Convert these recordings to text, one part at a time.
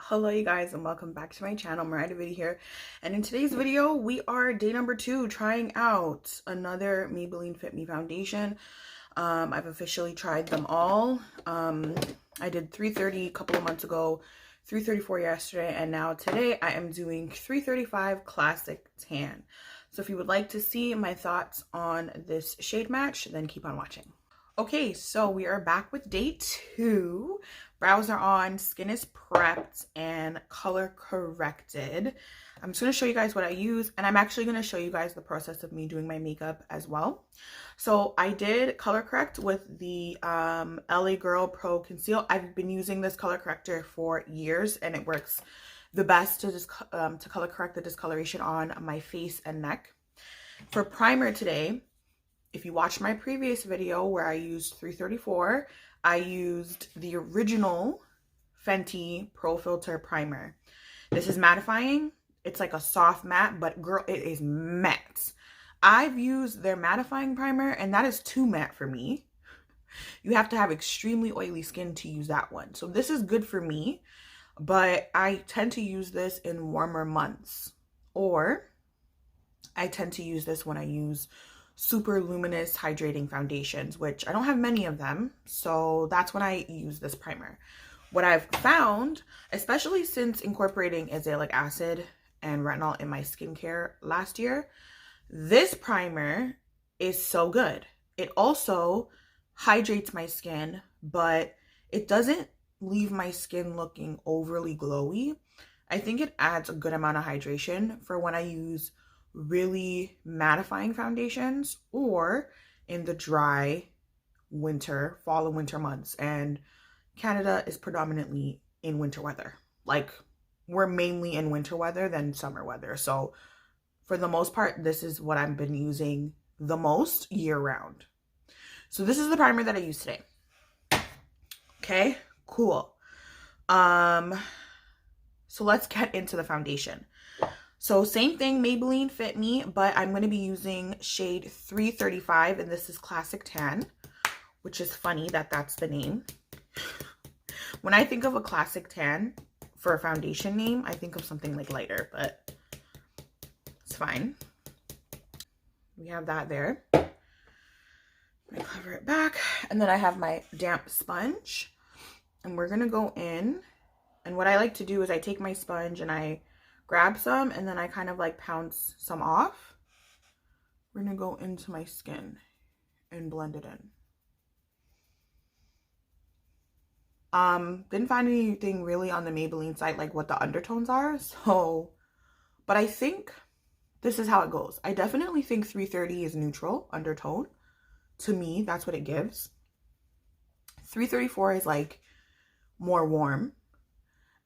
Hello you guys, and welcome back to my channel. Moorea here, and in today's video we are day number 2 trying out another Maybelline Fit Me foundation. I've officially tried them all. I did 330 a couple of months ago, 334 yesterday, and now today I am doing 335 Classic Tan. So if you would like to see my thoughts on this shade match, then keep on watching. Okay, so we are back with day 2. Brows are on, skin is prepped, and color corrected. I'm just going to show you guys what I use, and I'm actually going to show you guys the process of me doing my makeup as well. So I did color correct with the LA Girl Pro Conceal. I've been using this color corrector for years, and it works the best to just to color correct the discoloration on my face and neck. For primer today, if you watched my previous video where I used 334, I used the original Fenty Pro Filter primer. This is mattifying. It's like a soft matte, but girl, it is matte. I've used their mattifying primer, and that is too matte for me. You have to have extremely oily skin to use that one. So this is good for me, but I tend to use this in warmer months, or I tend to use this when I use super luminous hydrating foundations, which I don't have many of them, so that's when I use this primer. What I've found, especially since incorporating azelaic acid and retinol in my skincare last year, this primer is so good. It also hydrates my skin, but it doesn't leave my skin looking overly glowy. I think it adds a good amount of hydration for when I use really mattifying foundations or in the dry winter, fall and winter months. And Canada is predominantly in winter weather. Like, we're mainly in winter weather than summer weather. So for the most part, this is what I've been using the most year round. So this is the primer that I use today. Okay, cool. So let's get into the foundation. So same thing, Maybelline Fit Me, but I'm going to be using shade 335, and this is Classic Tan, which is funny that that's the name. When I think of a Classic Tan for a foundation name, I think of something like lighter, but it's fine. We have that there. I cover it back, and then I have my damp sponge, and we're going to go in, and what I like to do is I take my sponge and I grab some, and then I kind of like pounce some off. We're gonna go into my skin and blend it in. Didn't find anything really on the Maybelline site like what the undertones are, so, but I think this is how it goes. I definitely think 330 is neutral undertone. To me, that's what it gives. 334 is like more warm,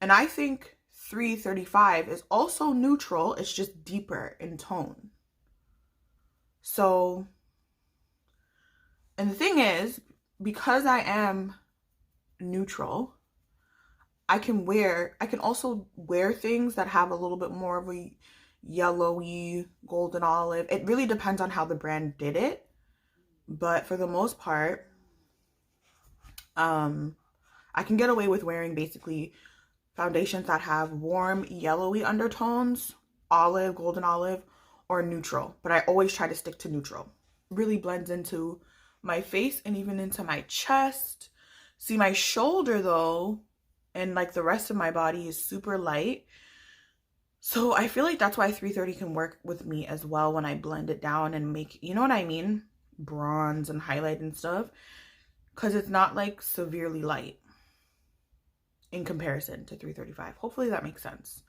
and I think 335 is also neutral. It's just deeper in tone. So, and the thing is, because I am neutral, I can also wear things that have a little bit more of a yellowy, golden olive. It really depends on how the brand did it. But for the most part, I can get away with wearing basically foundations that have warm yellowy undertones, olive, golden olive, or neutral, but I always try to stick to neutral. It really blends into my face and even into my chest. See, my shoulder though, and like the rest of my body is super light, so I feel like that's why 330 can work with me as well when I blend it down and make, you know what I mean, bronze and highlight and stuff, because it's not like severely light in comparison to 335. Hopefully that makes sense.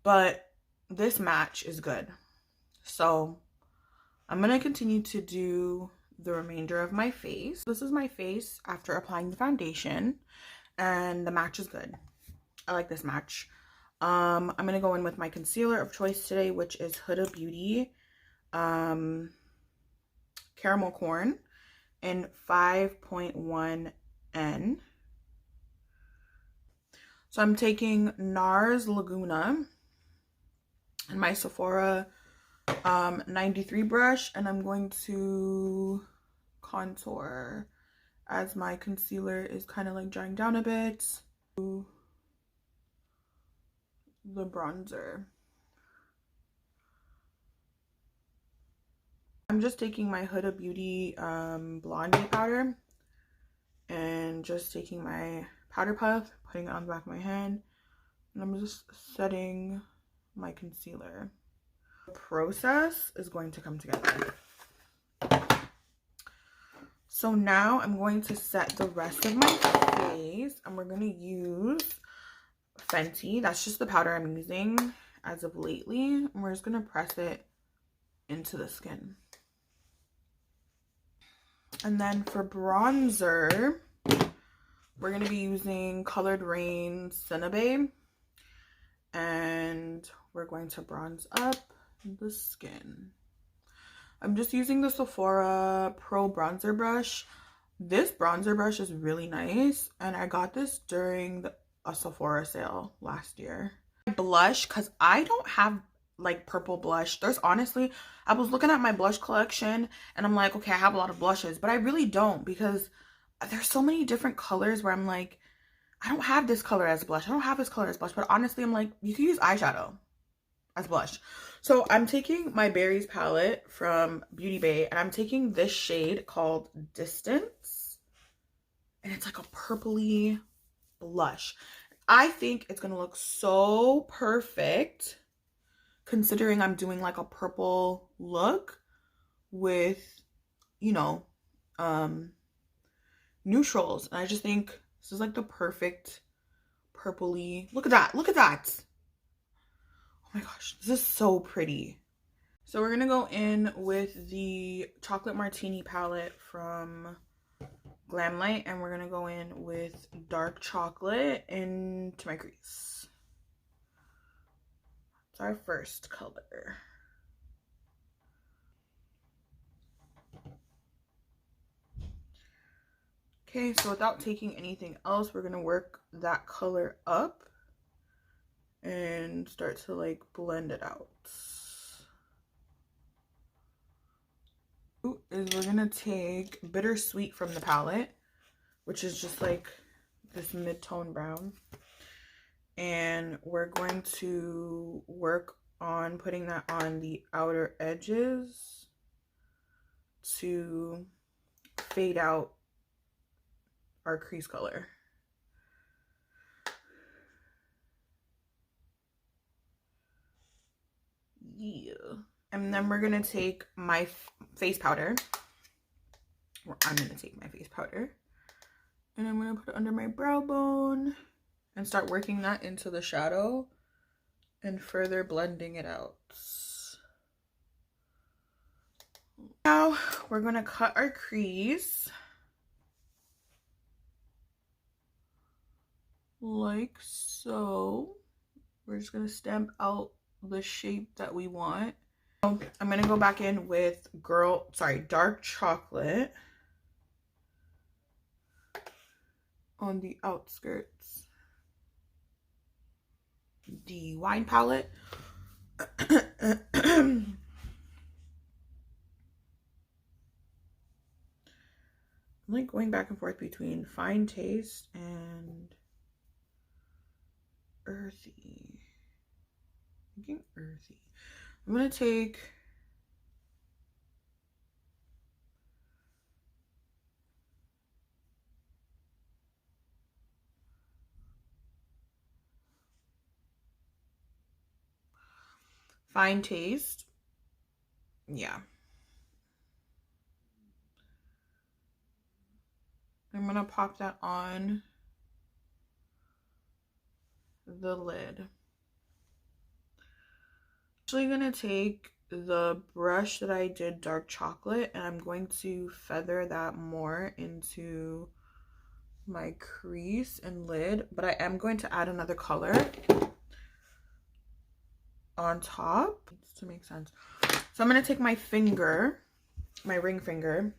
But this match is good. So I'm going to continue to do the remainder of my face. This is my face after applying the foundation, and the match is good. I like this match. I'm going to go in with my concealer of choice today, which is Huda Beauty Caramel Corn in 5.1N. So I'm taking NARS Laguna and my Sephora 93 brush, and I'm going to contour as my concealer is kind of like drying down a bit. the bronzer. I'm just taking my Huda Beauty Blondie powder and just taking my powder puff, putting it on the back of my hand, and I'm just setting my concealer. The process is going to come together. So now I'm going to set the rest of my face, and we're going to use Fenty. That's just the powder I'm using as of lately, and we're just going to press it into the skin. And then for bronzer, we're going to be using Colored Rain Cinnabae, and we're going to bronze up the skin. I'm just using the Sephora Pro Bronzer Brush. This bronzer brush is really nice, and I got this during a Sephora sale last year. Blush, because I don't have like purple blush. There's honestly, I was looking at my blush collection and I'm like, okay, I have a lot of blushes, but I really don't, because there's so many different colors where I'm like, I don't have this color as blush, I don't have this color as blush. But honestly, I'm like, you can use eyeshadow as blush. So I'm taking my Berries palette from Beauty Bay, and I'm taking this shade called Distance, and it's like a purpley blush. I think it's gonna look so perfect, considering I'm doing like a purple look with, you know, neutrals. And I just think this is like the perfect purpley. Look at that. Look at that. Oh my gosh, this is so pretty. So we're gonna go in with the Chocolate Martini palette from Glamlight, and we're gonna go in with dark chocolate into my crease. It's our first color. Okay, so without taking anything else, we're gonna work that color up and start to like blend it out. Is we're gonna take Bittersweet from the palette, which is just like this mid-tone brown, and we're going to work on putting that on the outer edges to fade out our crease color. Yeah. And then we're gonna take my face powder, or I'm gonna take my face powder, and I'm gonna put it under my brow bone and start working that into the shadow and further blending it out. Now we're gonna cut our crease like so. We're just gonna stamp out the shape that we want. I'm gonna go back in with dark chocolate on the outskirts. The wine palette. I'm like going back and forth between Fine Taste and Earthy. I'm thinking Earthy. I'm gonna take Fine Taste. Yeah. I'm gonna pop that on the lid. Actually gonna take the brush that I did dark chocolate, and I'm going to feather that more into my crease and lid, but I am going to add another color on top to make sense. So I'm gonna take my finger, my ring finger,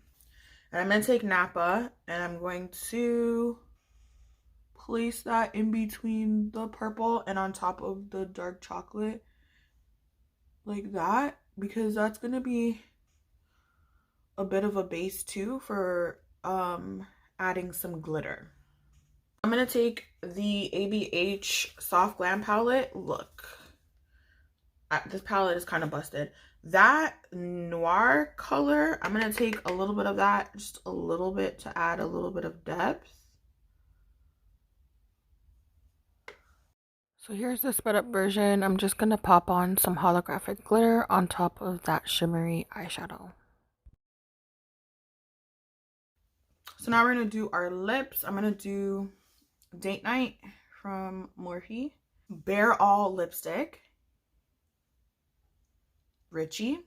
and I'm gonna take Napa, and I'm going to place that in between the purple and on top of the dark chocolate, like that, because that's gonna be a bit of a base too for adding some glitter. I'm gonna take the ABH Soft Glam palette. Look, this palette is kind of busted. That noir color, I'm gonna take a little bit of that, just a little bit, to add a little bit of depth. So here's the sped up version. I'm just gonna pop on some holographic glitter on top of that shimmery eyeshadow. So now we're gonna do our lips. I'm gonna do Date Night from Morphe, Bare All lipstick, Richie,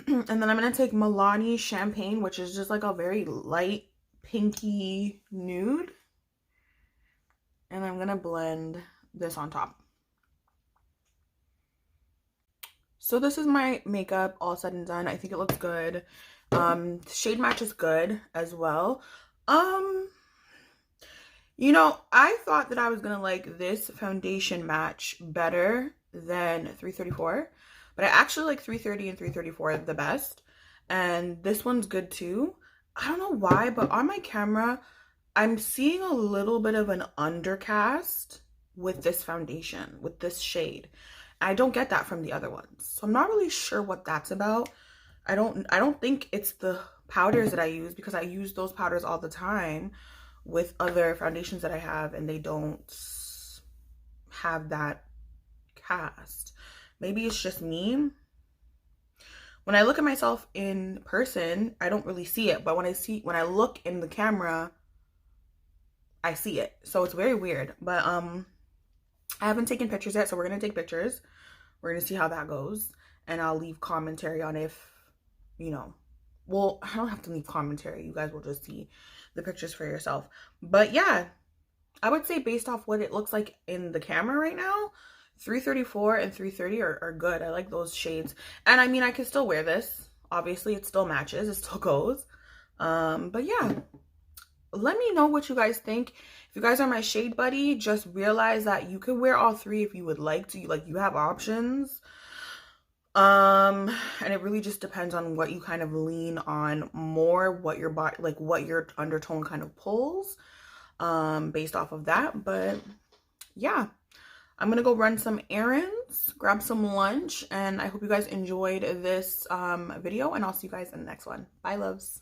and then I'm gonna take Milani Champagne, which is just like a very light pinky nude, and I'm gonna blend this on top. So this is my makeup all said and done. I think it looks good. Shade match is good as well. You know, I thought that I was gonna like this foundation match better than 334, but I actually like 330 and 334 the best, and this one's good too. I don't know why, but on my camera I'm seeing a little bit of an undercast with this foundation, with this shade. I don't get that from the other ones, so I'm not really sure what that's about. I don't think it's the powders that I use, because I use those powders all the time with other foundations that I have, and they don't have that cast. Maybe it's just me. When I look at myself in person, I don't really see it, but when I look in the camera, I see it. So it's very weird. But I haven't taken pictures yet, so we're gonna take pictures. We're gonna see how that goes, and I'll leave commentary on if, you know, well, I don't have to leave commentary. You guys will just see the pictures for yourself. But yeah, I would say based off what it looks like in the camera right now, 334 and 330 are good. I like those shades. And I mean, I can still wear this. Obviously, it still matches. It still goes. But yeah, let me know what you guys think. If you guys are my shade buddy, just realize that you could wear all three if you would like to. Like, you have options. And it really just depends on what you kind of lean on more, what your body, like what your undertone kind of pulls, based off of that. But yeah, I'm gonna go run some errands, grab some lunch, and I hope you guys enjoyed this video, and I'll see you guys in the next one. Bye, loves.